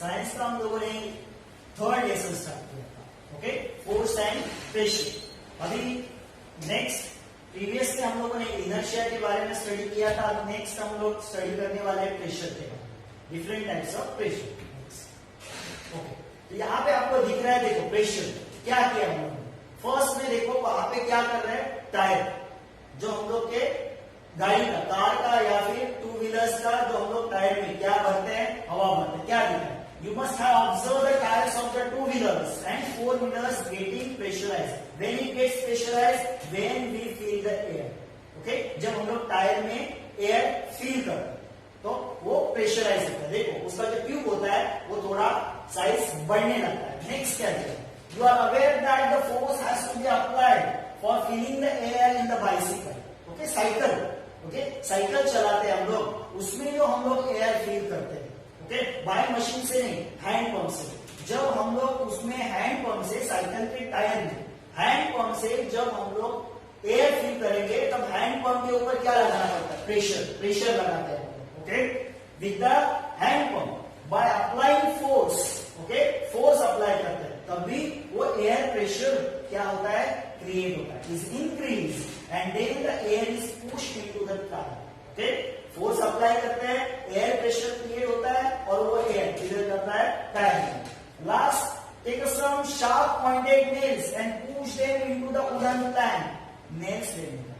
Science का हम लोगों ने थर्ड लेसन स्टार्ट किया था। Okay, force and pressure. अभी नेक्स्ट प्रीवियस में हम लोगों ने इनर्शिया के बारे में स्टडी किया था। अब नेक्स्ट हम लोग स्टडी करने वाले हैं प्रेशर के बारे में, different types of pressure. Okay, तो यहाँ पे आपको दिख रहा है, देखो प्रेशर क्या किया हम लोगों ने। फर्स्ट में देखो वहां पे क्या कर रहे हैं, टायर जो हम लोग के गाड़ी का, कार का या फिर टू व्हीलर्स का, जो हम लोग टायर में क्या भरते हैं, हवा भरते हैं। क्या दिखा है, you must have observe the tyres of the two wheelers and four wheelers getting pressurised. When it gets pressurised, when we fill the air. Okay, जब हम लोग टायर में एयर फील करते हैं तो वो प्रेशराइज होता है। देखो उसका जो ट्यूब होता है वो थोड़ा साइज बढ़ने लगता है। नेक्स्ट क्या है, you are aware that the force has to be applied for filling the air in the bicycle. Okay, cycle, okay cycle चलाते हैं हम लोग, उसमें जो हम लोग एयर फील करते हैं, ओके बाय मशीन से नहीं, हैंड पंप से। जब हम लोग उसमें हैंड पंप से, साइकिल के टायर में हैंड पंप से जब हम लोग एयर फील करेंगे, तब हैंड पंप के ऊपर क्या लगाना पड़ता है, प्रेशर लगाते हैं। Okay, with the hand pump by applying force, okay force apply करते हैं, तभी वो एयर प्रेशर क्या होता है, क्रिएट होता है, is increase and then the air is pushed into the tyre. Okay, force apply करते हैं, एयर प्रेशर क्रिएट होता है और वो एयर इधर करता है टायर में। Last, take some sharp pointed nails and push them into the wooden plank. Nails लेने का,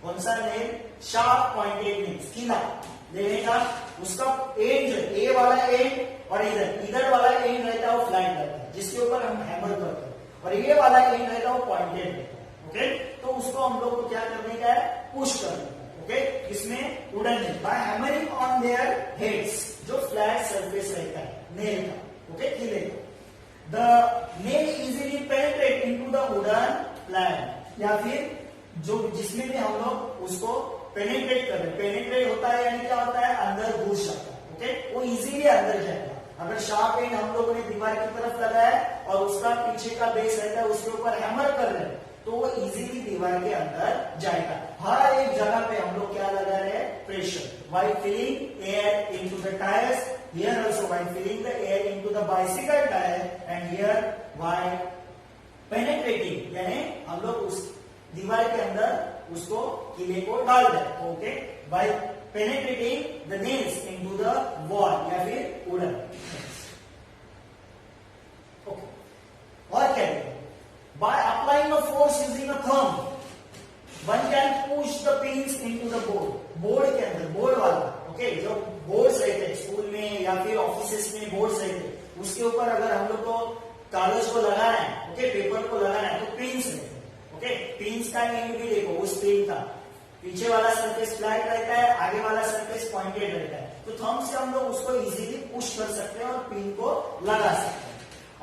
कौन सा नेल, शार्प पॉइंटेड नेल्स, कीला लेने का, उसका एंड ए वाला एंड और इधर वाला एंड रहता है वो फ्लैट रहता है, जिसके ऊपर हम हैमर करते हैं, और ये वाला एंड रहता है वो पॉइंटेड रहता है। ओके, तो उसको हम लोग को क्या करने का है, पुश करने का। ओके, इसमें wooden nail by hammering on their heads, जो फ्लैट सरफेस रहता है नेल का, ओके कीले का। The nail easily penetrate into the wooden plank, या फिर जो जिसमें भी हम लोग उसको पेनिट्रेट कर रहे हैं, पेनिट्रेट होता है यानी क्या होता है, अंदर घुस जाता है। ओके, वो इजीली अंदर जाएगा। अगर शार्प एंड हम लोगों ने दीवार की तरफ लगाया और उसका पीछे का बेस रहता है उसके ऊपर हैमर कर रहे हैं, तो वो इजीली दीवार के अंदर जाएगा। हर एक जगह पे हम लोग क्या लगा रहे हैं, pressure, while filling air into the tyres, here also while filling the air into the bicycle tyre, and here while penetrating, यानी हम लोग उस दीवार के अंदर उसको कीले को डाल दें। Okay, by penetrating the nails into the wall या फिर वुडन। ओके, और क्या है, by applying a force using a thumb, one can push the pins into the board. Board के अंदर, बोर्ड वाला, ओके जो बोर्ड्स रहते हैं स्कूल में या फिर ऑफिसेस में बोर्ड्स रहते हैं, उसके ऊपर अगर हम लोग को कागज को लगाना है, ओके पेपर को लगाना है, तो पिन्स रहते हैं। ओके, पिन्स का एंड भी देखो, उस पिन का पीछे वाला सरफेस फ्लैट रहता है, आगे वाला सरफेस पॉइंटेड रहता है, तो थंब से हम लोग उसको इजीली पुश कर सकते हैं और पिन को लगा सकते हैं।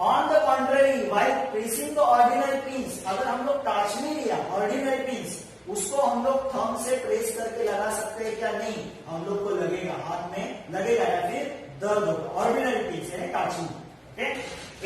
On the contrary, while pressing the ordinary pins, अगर हम लोग टच में लिया ऑर्डिनरी पिन्स, उसको हम लोग थंब से प्रेस करके लगा सकते हैं क्या, नहीं, हम लोग को लगेगा, हाथ में लगेगा या फिर दर्द होगा। ऑर्डिनरी पिन्स है touching. Okay,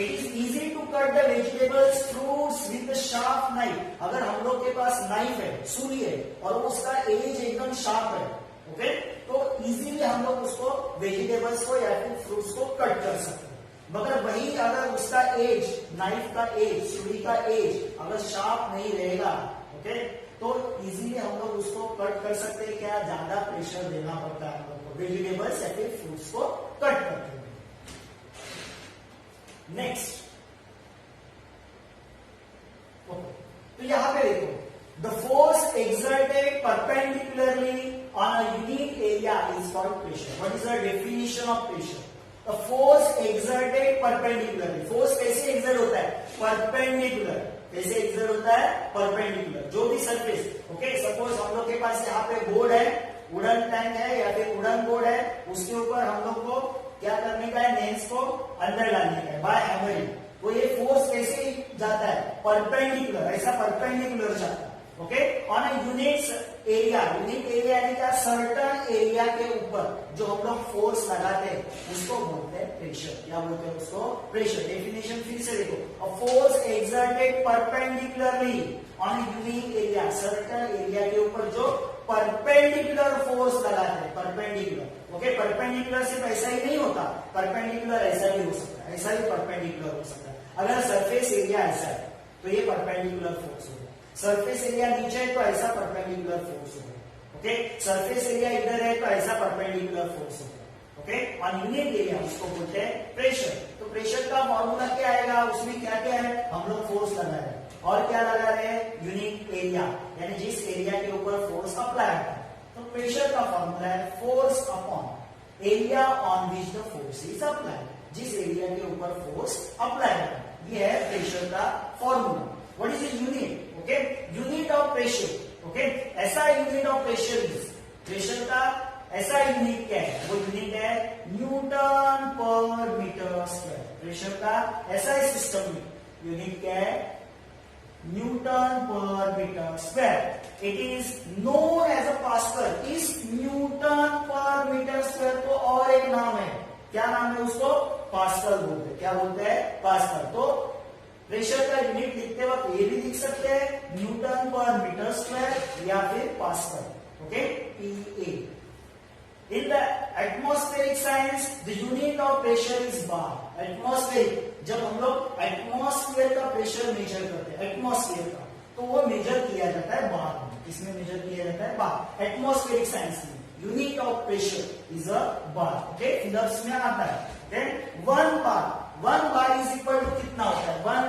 it is easy to cut the vegetables fruits with sharp knife, अगर हम लोग के पास नाइफ है, सुई है और उसका एज एकदम शार्प है, ओके तो इजीली हम लोग उसको वेजिटेबल्स को या फिर फ्रूट्स को कट कर सकते हैं। मगर वही अगर उसका एज, नाइफ का एज, सुई का एज अगर शार्प नहीं रहेगा, ओके तो इजीली हम लोग उसको कट कर सकते हैं क्या, ज्यादा प्रेशर देना पड़ता है हम लोग को वेजिटेबल्स या फिर फ्रूट्स को कट करते हैं। नेक्स्ट, तो यहां पे देखो, the force exerted perpendicularly on a unique area is called pressure. What is the definition of pressure? The force exerted perpendicularly, force कैसे एक्सर्ट होता है, परपेंडिकुलर, कैसे एक्सर्ट होता है, परपेंडिकुलर, जो भी सरफेस, ओके सपोज हम लोग के पास यहाँ पे बोर्ड है, वुडन प्लैंक है या फिर वुडन बोर्ड है, उसके ऊपर हम लोग को क्या करने का है, नेल्स को अंदर डालने का है बाय हैमरिंग, तो ये फोर्स कैसे जाता है, परपेंडिकुलर, ऐसा परपेंडिकुलर जाता है। Okay, on a unit area, unit area यानी क्या, सर्टन एरिया के ऊपर जो हम लोग फोर्स लगाते हैं उसको बोलते हैं प्रेशर। क्या बोलते हैं उसको, प्रेशर। डेफिनेशन फिर से देखो, a force exerted perpendicularly on unique area, certain area के ऊपर जो परपेंडिकुलर फोर्स लगाते हैं, परपेंडिकुलर। ओके, परपेंडिकुलर सिर्फ ऐसा ही नहीं होता, परपेंडिकुलर ऐसा भी हो सकता है, ऐसा भी परपेंडिकुलर हो सकता है। अगर सरफेस एरिया ऐसा है तो ये परपेंडिकुलर फोर्स होगा, सरफेस एरिया नीचे है तो ऐसा परपेंडिकुलर फोर्स होगा। ओके, सरफेस एरिया इधर है तो ऐसा परपेंडिकुलर फोर्स होगा। ओके, और यूनिट एरिया उसको बोलते हैं प्रेशर। तो प्रेशर का फॉर्मूला क्या आएगा, उसमें क्या क्या है, हम लोग फोर्स लगा रहे हैं और क्या लगा रहे हैं, यूनिट एरिया, यानी जिस एरिया के ऊपर फोर्स अप्लाई होता है। तो प्रेशर का फॉर्मूला है force upon area on which the force is applied, जिस एरिया के ऊपर फोर्स अप्लाई होता है, ये है प्रेशर का formula. What is the unit, okay, unit of pressure, okay, ऐसा unit of pressure is, pressure का ऐसा यूनिट क्या है, वो यूनिट है newton per metre square. Pressure का ऐसा सिस्टम में यूनिट क्या है, newton per metre square. It is known as a pascal. इस न्यूटन पर मीटर स्क्वायर को और एक नाम है, क्या नाम है उसको, पास्कल बोलते हैं। क्या बोलते हैं, पास्कल। तो प्रेशर का यूनिट लिखते वक्त ये भी लिख सकते हैं न्यूटन पर मीटर स्क्वायर या फिर pascal. Okay, PA। In the atmospheric science, the unit of pressure is bar. Atmospheric, जब हम लोग एटमॉस्फेयर का प्रेशर मेजर करते हैं, एटमॉस्फेयर का, तो वो मेजर किया जाता है बार में। किसमें मेजर किया जाता है, बार। एटमॉस्फेरिक साइंस में unit of pressure is a bar. Okay, फिलप्स में आता है। Okay, 1 bar is equal to कितना होता है, 1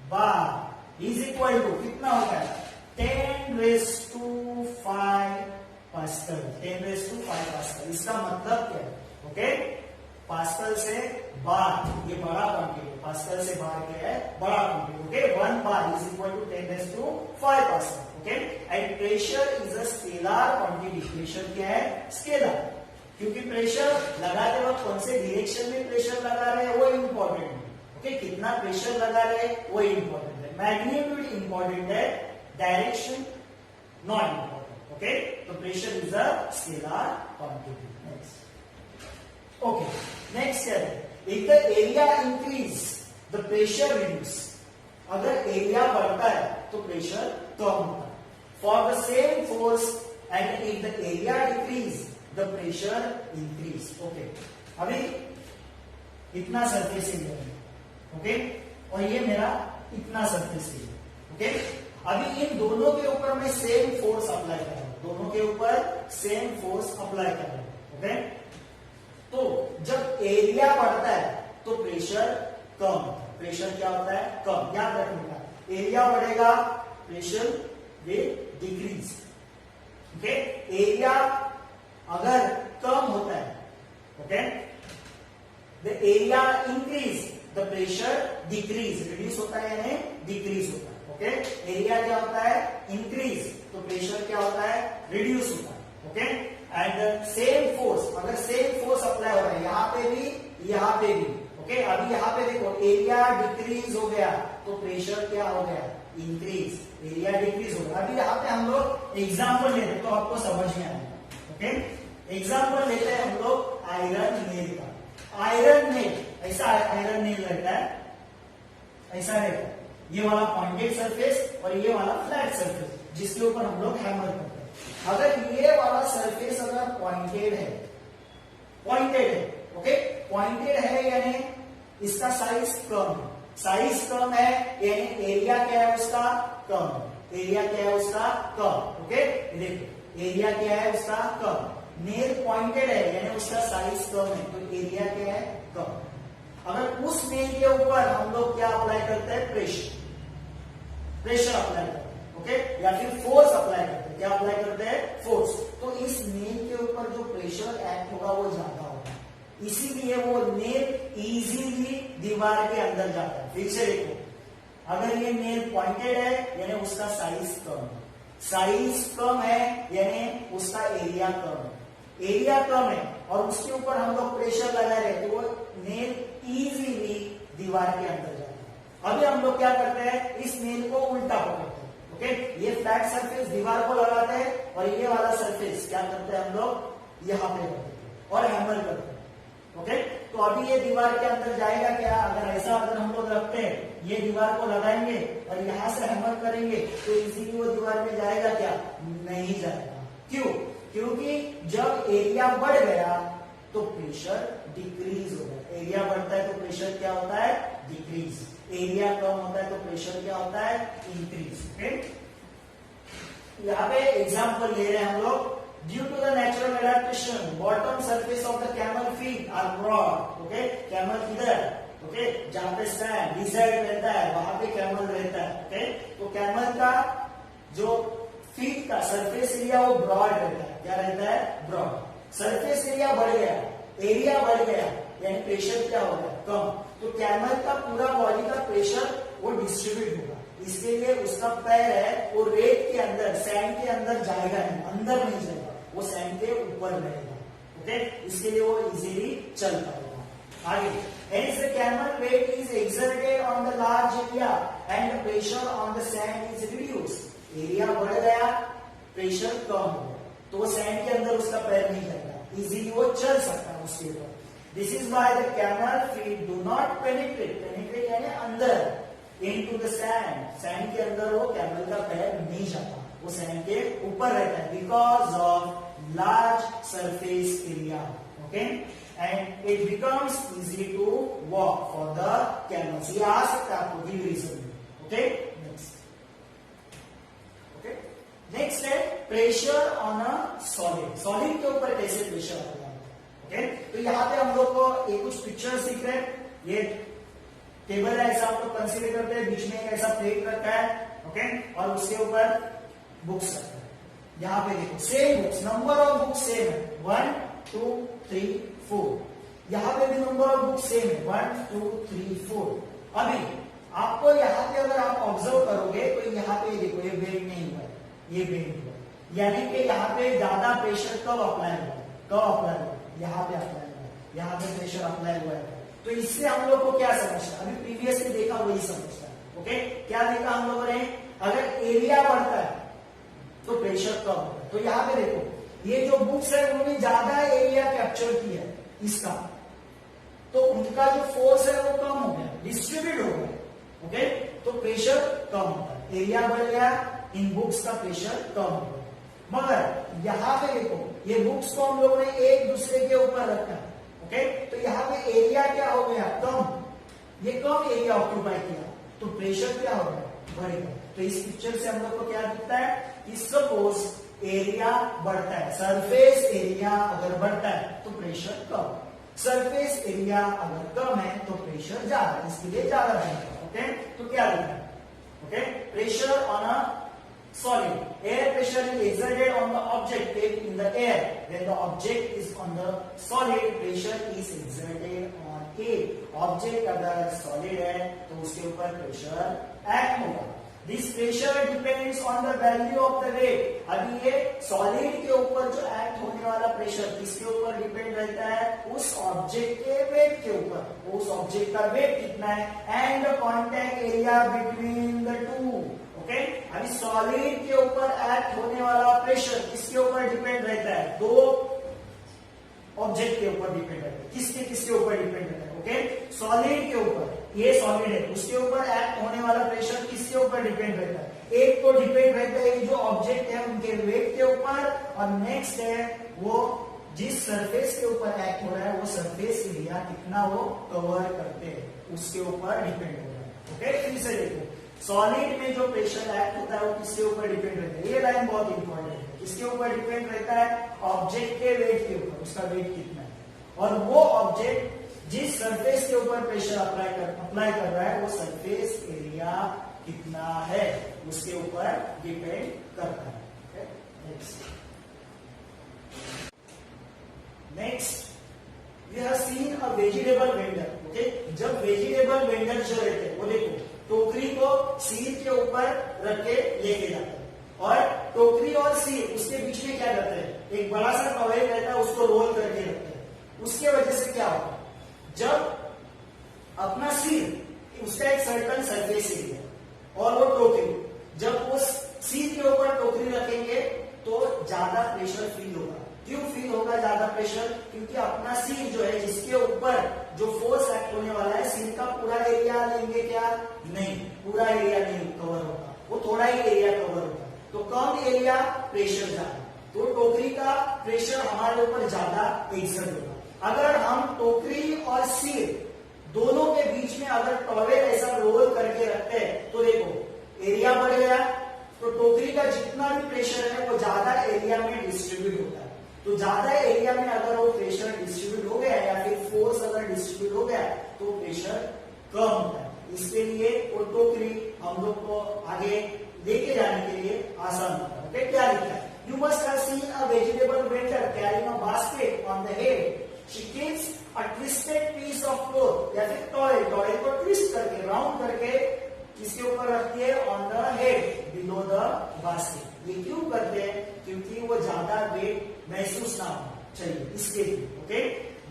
बार इज इक्वल टू कितना होता है, 10⁵ पास्कल। 10⁵ पास्कल। इसका मतलब क्या है, ओके, पास्कल से बार, ये बड़ा क्वांटिटी, पास्कल से बार क्या है, बड़ा quantity. Okay, 1 bar is equal to 10⁵ pascal. Okay, and pressure is a scalar quantity. Pressure क्या है, स्केलर, क्योंकि प्रेशर लगाते वक्त कौन से डायरेक्शन में प्रेशर लगा रहे हैं वो इंपॉर्टेंट है। ओके, कितना प्रेशर लगा रहे हैं वो इंपॉर्टेंट है, मैग्नीट्यूड इंपॉर्टेंट है, डायरेक्शन नॉट इंपॉर्टेंट। ओके, तो pressure is a scalar quantity. Next, okay, next क्या है, if the area increase the pressure reduce. अगर एरिया बढ़ता है तो प्रेशर कम होता है। For the same force and if the area decrease the pressure increase. Okay, अभी इतना सरफेस एरिया है, ओके, और ये मेरा इतना सरफेस एरिया। ओके, अभी इन दोनों के ऊपर मैं सेम फोर्स अप्लाई कर रहा हूं, दोनों के ऊपर सेम फोर्स अप्लाई कर रहा हूं। ओके, तो जब एरिया बढ़ता है तो प्रेशर कम होता है। प्रेशर क्या होता है, कम। याद रखने का, एरिया बढ़ेगा, pressure will decrease. Okay, area अगर कम होता है, okay, the area increase the pressure decrease. Reduce होता है यानी डिक्रीज होता है। ओके, एरिया क्या होता है, इंक्रीज, तो प्रेशर क्या होता है, रिड्यूस होता है। ओके, एंड सेम फोर्स, अगर सेम फोर्स अप्लाई हो रहा है यहाँ पे भी, यहाँ पे भी। ओके, अभी यहाँ पे देखो एरिया डिक्रीज हो गया तो प्रेशर क्या हो गया, इंक्रीज। एरिया डिक्रीज हो गया। अभी यहाँ पे हम लोग एग्जाम्पल लेते हैं तो आपको समझ में आएगा। ओके, एग्जाम्पल लेते हैं हम लोग आयरन नेल का। आयरन नेल, ऐसा आयरन नेल रहता है, ऐसा रहता है, ये वाला पॉइंटेड सरफेस और ये वाला फ्लैट सरफेस, जिसके ऊपर हम लोग हैमर करते हैं। अगर ये वाला सरफेस अगर पॉइंटेड है, पॉइंटेड है, ओके, पॉइंटेड है यानी इसका साइज कम है, साइज कम है यानी एरिया क्या है उसका, कम है। एरिया क्या है उसका, कम। ओके, देखो एरिया क्या है उसका, कम। नेल पॉइंटेड है यानी उसका साइज कम है, तो एरिया क्या है, कम। अगर उस नेल के ऊपर हम लोग क्या अप्लाई करते हैं, प्रेशर, प्रेशर अप्लाई करते हैं। ओके, या फिर फोर्स अप्लाई करते हैं। क्या अप्लाई करते हैं, फोर्स। तो इस नेल के ऊपर जो प्रेशर एक्ट होगा वो ज्यादा होगा, इसीलिए वो नेल इजीली दीवार के अंदर जाता है। फिर से देखो, अगर ये नेल पॉइंटेड है यानी उसका साइज कम है, साइज कम है यानी उसका एरिया कम है, एरिया कम है और उसके ऊपर हम लोग प्रेशर लगा रहे हैं तो वो नेल इजीली दीवार के अंदर जाता है। अभी हम लोग क्या करते हैं, इस नेल को उल्टा पकड़ते हैं। ओके, ये फ्लैट सरफेस दीवार को लगाते हैं और ये वाला सरफेस क्या करते हैं हम लोग, यहाँ पे रखते हैं और हैमर करते हैं। ओके, तो अभी ये दीवार के अंदर जाएगा क्या, अगर ऐसा अगर हम लोग रखते हैं, ये दीवार को लगाएंगे और यहाँ से हैमर करेंगे तो इजीली वो दीवार में जाएगा क्या, नहीं जाएगा। क्यों, क्योंकि जब एरिया बढ़ गया तो प्रेशर डिक्रीज होगा। एरिया बढ़ता है तो प्रेशर क्या होता है, डिक्रीज। एरिया कम होता है तो प्रेशर क्या होता है, इंक्रीज। यहाँ पे एग्जाम्पल ले रहे हैं हम लोग। Due to the natural adaptation bottom surface of the camel feet are broad. Okay, camel किधर, ओके, जहां पे सैंड डिजर्ट रहता है वहां पे कैमल रहता है। ओके, तो कैमल का जो फीट का सरफेस एरिया वो ब्रॉड रहता है। क्या रहता है, ब्रॉड। सरफेस एरिया बढ़ गया, एरिया बढ़ गया, यानी प्रेशर क्या होगा, कम। तो कैमल का पूरा बॉडी का प्रेशर वो डिस्ट्रीब्यूट होगा। इसके लिए उसका पैर है वो रेत के अंदर, सैंड के अंदर जाएगा नहीं, अंदर नहीं जाएगा, वो सैंड के ऊपर रहेगा। ओके, इसके लिए वो इजीली चल पाएगा। आगे, hence the camel weight is exerted on the large area and the pressure on the sand is reduced. Area बढ़ गया, प्रेशर कम हो गया, तो वो सैंड के अंदर उसका पैर नहीं जाएगा, इजीली वो चल सकता है उसके ऊपर। This is why the camel feet do not penetrate, penetrate यानी अंदर, इनटू द सैंड, सैंड के अंदर वो कैमल का पैर नहीं जाता, वो सैंड के ऊपर रहता है, because of large surface area. Okay, and it becomes easy to walk for the camels. ये आ सकता है आपको गिव रीजन। ओके, नेक्स्ट है pressure on a solid. Solid के ऊपर कैसे प्रेशर आता है। ओके, तो यहाँ पे हम लोग को ये कुछ पिक्चर दिख रहे हैं। ये टेबल है, ऐसा आप लोग कंसीडर करते हैं, बीच में एक ऐसा प्लेट रखा है। ओके, और उसके ऊपर बुक्स रखा है। यहाँ पे देखो same books, number of books same है, 1 2 3 4। यहाँ पे भी नंबर ऑफ बुक्स सेम है, 1 2 3 4। अभी आपको यहाँ पे अगर आप ऑब्जर्व करोगे तो यहाँ पे देखो ये बेंड नहीं हुआ, ये बेंड हुआ, यानी कि यहाँ पे ज्यादा प्रेशर कब अप्लाई हुआ, कब अप्लाई हुआ, यहाँ पे अप्लाई हुआ, यहाँ पे प्रेशर अप्लाई हुआ है। तो इससे हम लोग को क्या समझता है, अभी प्रीवियसली देखा वही समझता है। ओके, क्या देखा हम लोगों ने, अगर एरिया बढ़ता है तो प्रेशर कम होता है। तो यहाँ पे देखो ये जो बुक्स है उन्होंने ज्यादा एरिया कैप्चर किया है इसका, तो उनका जो फोर्स है वो कम हो गया, डिस्ट्रीब्यूट हो गया। ओके, तो प्रेशर कम होता है, एरिया बढ़ गया, इन बुक्स का प्रेशर कम हो गया। मगर यहाँ पे देखो ये बुक्स को हम लोगों ने एक दूसरे के ऊपर रखा है। ओके, तो यहाँ पे एरिया क्या हो गया, कम, ये कम एरिया ऑक्यूपाई किया, तो प्रेशर क्या हो गया, बढ़ेगा। तो इस पिक्चर से हम लोग को क्या दिखता है कि सपोज एरिया बढ़ता है, सरफेस एरिया अगर बढ़ता है तो प्रेशर कम, सरफेस एरिया अगर कम है तो प्रेशर ज्यादा, इसके लिए ज्यादा बढ़ेगा। ओके, तो क्या दिखता है, okay, pressure on a solid, air pressure is exerted on the object kept in the air. When the object is on the solid, pressure is exerted on it. Object अगर solid है तो उसके ऊपर pressure act होगा। This pressure depends on the value of the weight. अभी ये solid के ऊपर जो act होने वाला pressure किसके ऊपर डिपेंड रहता है, उस object के weight के ऊपर, उस object का weight कितना है and the contact area between the two. Okay, अभी सॉलिड के ऊपर एक्ट होने वाला प्रेशर किसके ऊपर डिपेंड रहता है, दो ऑब्जेक्ट के ऊपर डिपेंड रहता है, किसके ऊपर डिपेंड रहता है। ओके, सॉलिड के ऊपर, ये सॉलिड है, उसके ऊपर एक्ट होने वाला प्रेशर किसके ऊपर डिपेंड रहता है, एक तो डिपेंड रहता है जो ऑब्जेक्ट है उनके वेट के ऊपर, और नेक्स्ट है वो जिस सरफेस के ऊपर एक्ट हो रहा है वो सरफेस एरिया कितना वो कवर करते हैं उसके ऊपर डिपेंड हो रहा है। ओके, फिर से देखो सॉलिड में जो प्रेशर एक्ट होता है वो किसके ऊपर डिपेंड रहता है, ये लाइन बहुत इंपॉर्टेंट है, किसके ऊपर डिपेंड रहता है, ऑब्जेक्ट के वेट के ऊपर, उसका वेट कितना है, और वो ऑब्जेक्ट जिस सरफेस के ऊपर प्रेशर अप्लाई कर रहा है वो सरफेस एरिया कितना है उसके ऊपर डिपेंड करता है। Next we have seen a vegetable vendor. Okay, जब वेजिटेबल वेंडर जो रहते हैं वो देखो टोकरी को सील के ऊपर रख के लेके जाते हैं, और टोकरी और सील उसके बीच में क्या करते हैं, एक बड़ा सा कवर रहता है उसको रोल करके रखते हैं। उसके वजह से क्या होता है, जब अपना सील उसका एक सर्टन सरफेस एरिया और वो टोकरी, जब वो सील के ऊपर टोकरी रखेंगे तो ज्यादा प्रेशर फील होगा। क्यों फील होगा ज्यादा प्रेशर, क्योंकि अपना सील जो है जिसके ऊपर जो फोर्स एक्ट होने वाला है, सील का पूरा एरिया लेंगे क्या, नहीं, पूरा एरिया नहीं कवर होता, वो थोड़ा ही एरिया कवर होता, तो कम एरिया प्रेशर ज्यादा। तो टोकरी का प्रेशर हमारे ऊपर ज्यादा एक्सर्ट होगा। अगर हम टोकरी और सिर दोनों के बीच में अगर टॉवेल ऐसा रोल करके रखते हैं तो देखो एरिया बढ़ गया, तो टोकरी का जितना भी प्रेशर है वो ज्यादा एरिया में डिस्ट्रीब्यूट होता है। तो ज्यादा एरिया में अगर वो प्रेशर डिस्ट्रीब्यूट हो गया या फिर फोर्स अगर डिस्ट्रीब्यूट हो गया तो प्रेशर कम होता है। इसके लिए वो टोकरी हम लोग को आगे लेके जाने के लिए आसान होता है। ओके, क्या लिखा है? You must have seen a vegetable vendor carrying a basket on the head. She keeps a twisted piece of cloth या फिर टॉयल को ट्विस्ट करके राउंड करके किसके ऊपर रखती है? On the head below the basket. ये क्यों करते हैं? क्योंकि वो ज्यादा वेट महसूस ना हो चाहिए इसके लिए। Okay,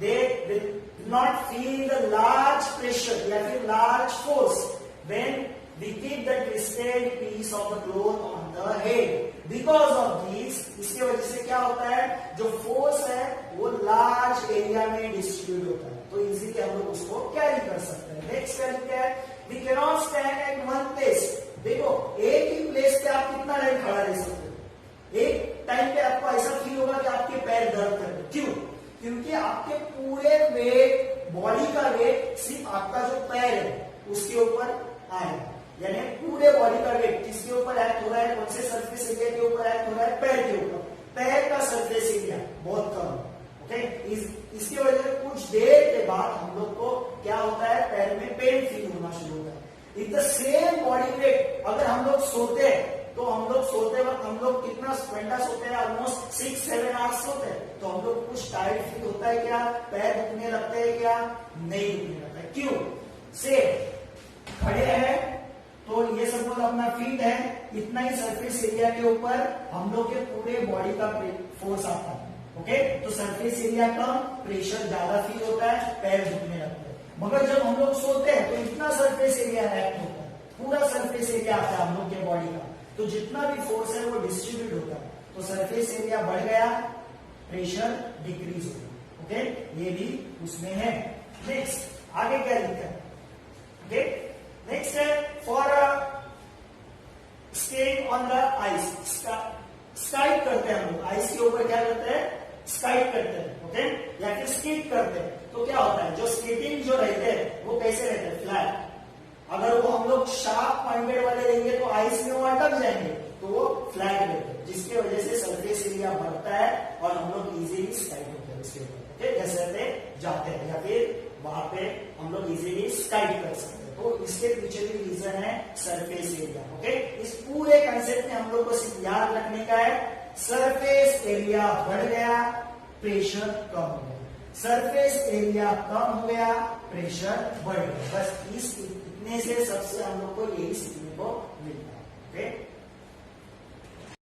they will not feel the large pressure या फिर large force when we keep the twisted piece of the cloth on the head. Because of this, इसके वजह से क्या होता है? जो फोर्स है वो लार्ज एरिया में डिस्ट्रीब्यूट होता है, तो इजीली हम लोग उसको कैरी कर सकते हैं। नेक्स्ट क्या है? We cannot stand at one place. देखो एक ही प्लेस पे आप कितना टाइम खड़ा रह सकते हो? एक टाइम पे आपको ऐसा फील होगा कि आपके पैर दर्द कर रहे हैं। क्यों? क्योंकि आपके पूरे वेट, बॉडी का वेट सिर्फ आपका जो पैर है उसके ऊपर आएगा, यानी पूरे बॉडी का वेट किसके ऊपर एक्ट हो रहा है? कौन से सरफेस एरिया के ऊपर एक्ट हो रहा है? पैर के ऊपर। पैर का सरफेस एरिया बहुत कम है। ओके, इसकी वजह से कुछ देर के बाद हम लोग को क्या होता है? पैर में पेन फील होना शुरू होता है। If the same body weight अगर हम लोग सोते हैं तो हम लोग सोते वक्त हम लोग कितना घंटा सोते हैं? ऑलमोस्ट 6-7 आवर्स सोते हैं। तो हम लोग कुछ टायर्ड फील होता है क्या? पैर दुखने लगते हैं क्या? नहीं दुखने लगता है। क्यों? से खड़े हैं तो ये सपोज अपना फीट है, इतना ही सरफेस एरिया के ऊपर हम लोग के पूरे बॉडी का फोर्स आता है। ओके, तो सरफेस एरिया कम, प्रेशर ज्यादा फील होता है, पैर झुकने लगते हैं। मगर जब हम लोग सोते हैं तो इतना सरफेस एरिया एक्ट होता है, पूरा सरफेस एरिया आता है हम लोग के बॉडी का, तो जितना भी फोर्स है वो डिस्ट्रीब्यूट होता है, तो सरफेस एरिया बढ़ गया, प्रेशर डिक्रीज हो गया। ओके, ये भी उसमें है। नेक्स्ट आगे क्या लिखा है? ओके, नेक्स्ट है for skating on the ice. Skate करते हैं हम लोग, आइस के ऊपर क्या करते हैं? स्काइट करते हैं। ओके, या फिर स्केट करते हैं। तो क्या होता है? जो स्केटिंग जो रहते हैं वो कैसे रहते हैं? फ्लैट। अगर वो हम लोग शार्प पॉइंटेड वाले देंगे तो आइस में वो अटक जाएंगे, तो वो फ्लैट रहते हैं, जिसकी वजह से सरफेस एरिया बढ़ता है और हम लोग इजीली स्काइट होते हैं उसके ऊपर। जैसे जाते हैं या फिर वहां पे हम लोग इजीली स्काइट कर सकते हैं। तो इसके पीछे भी रीजन है सरफेस एरिया। ओके, इस पूरे कंसेप्ट में हम लोग को सिर्फ याद रखने का है, सरफेस एरिया बढ़ गया, प्रेशर कम हो गया। सरफेस एरिया कम हो गया, प्रेशर बढ़ गया। बस इतने से सबसे हम लोग को यही सीखने को